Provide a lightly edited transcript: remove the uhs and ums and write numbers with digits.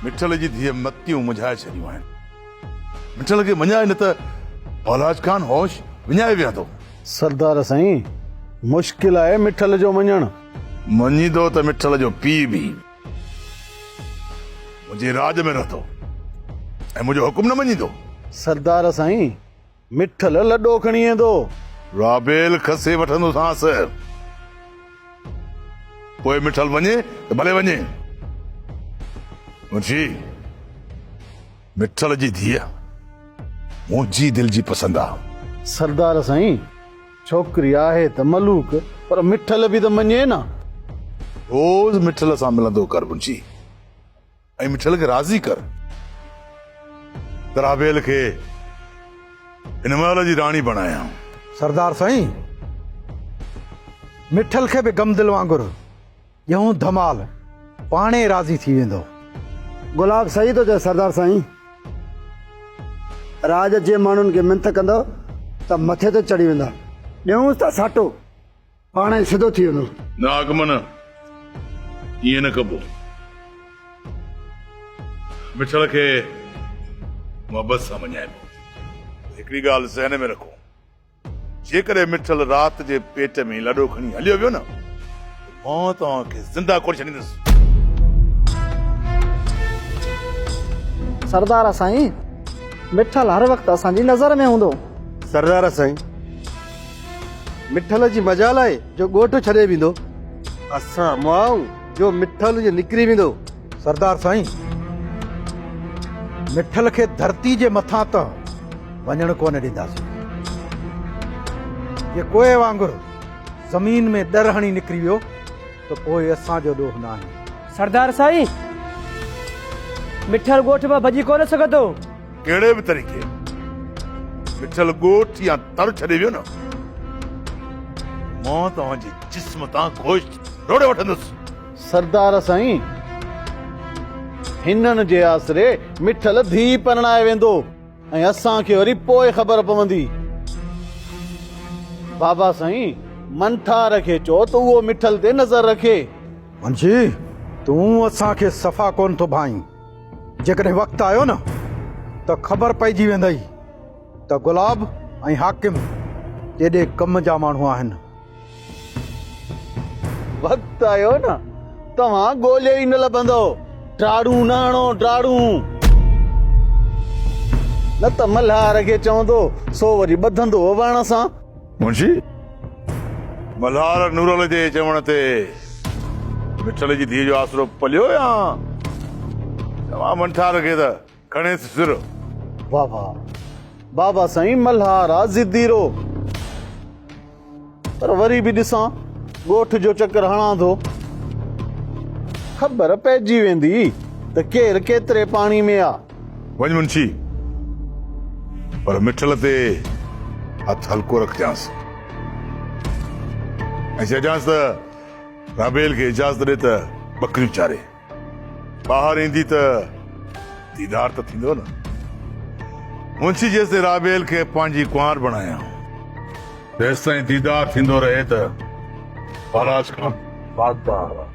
मिठल जी धीअ मतियूं मुझाए छॾियूं आहिनि। मिठल खे मञाए न त औलाज खान होश विञाए विया थो। सरदार साईं, मुश्किल आहे मिठल जो मञण। मञींदो त मिठल जो पीउ बि मुंहिंजे राज में रहंदो ऐं मुंहिंजो हुकुम न मञींदो। सरदार साईं, मिठल लॾो खणी वेंदो। राबेल खसे वठंदो सांस, पोइ मिठल वञे त भले वञे। मुंशी, मिठल जी धीअ मुंहिंजी दिल जी पसंद आहे। सरदार साईं, छोकिरी आहे त मलूक, पर मिठल बि त मञे न। रोज मिठल सां मिलंदो कर मुंशी, ऐं मिठल खे राज़ी कर त राबेल खे हिन महिल जी राणी बणायां। सरदार साईं, मिठल खे बि गमदिल वांगुरु यूं धमाल पाणे राज़ी थी वेंदो। गुलाब सही तो चए सरदार साईं। राज जे माण्हुनि खे मिंथ कंदो त मथे ते चढ़ी वेंदा, ॾियूंसि त साटो पाणे सिधो थी वेंदो। न आगमन, ईअं न कबो। मिठल खे मोहबत सां मञाइबो। हिकिड़ी ॻाल्हि ज़हन में रखो, जेकॾहिं मिठल राति जे पेट में लॾो खणी हलियो वियो न, मां तव्हांखे ज़िंदा कोड़े छॾींदुसि। सरदार साईं, मिठल हर वक़्तु असांजी नज़र में हूंदो। सरदार साईं, मिठल जी मजाल आहे जो ॻोठु छॾे वेंदो, असां माण्हू जो मिठल जो निकिरी वेंदो। सरदार साईं, मिठल खे धरती जे मथां त वञण कोन ॾींदासीं। ये कोए वांगुरु ज़मीन में दर हणी निकिरी वियो त पोइ असांजो ॾोह न आहे। सरदार साईं, मिठल ॻोठ मां भॼी कोन सघंदो। कहिड़े बि तरीक़े मिठल ॻोठ या तर छॾे वियो न, मां तव्हांजे जिस्म तां गोश्त रोड़े वठंदुसि। सरदार साईं, हिननि जे आसरे मिठल धी परणाए वेंदो ऐं असांखे वरी पोइ ख़बर पवंदी। बाबा साईं, मंठार खे चओ त उहो मिठल ते नज़र रखे। मुंशी, तूं असांखे सफ़ा कोन थो भाई। जेकॾहिं वक़्तु आयो न त ख़बर पइजी वेंदई त गुलाब ऐं हाकिम केॾे कम जा माण्हू आहिनि। वक़्तु आयो न, तव्हां ॻोल्हे ई न लभंदो। ड्राड़ू न हणो, ड्राड़ू न त मल्हार खे चवंदो सो वरी ॿधंदो वण सां। मुंशी, मल्हार नूरल जे चवण ते मिठल जी धीअ जो आसरो पलियो या तव्हां मंठार खे त खणेसि सिर। बाबा साईं, मल्हार आहे ज़िद्दीरो, पर वरी बि ॾिसां ॻोठ जो चक्कर हणां थो, ख़बर पइजी वेंदी त केरु केतिरे पाणी में आहे। वञ मुंशी, पर मिठल ते हथ हल्को रखजांसि ऐं चइजांसि त राबेल खे इजाज़त ॾे त ॿकरियूं चारे। ॿाहिरि ईंदी त दीदार त थींदो न। मुंशी जेसिताईं राबेल खे पंहिंजी कुंवार बणायां, तेसिताईं दीदार थींदो रहे त औलाज खान बादशाह।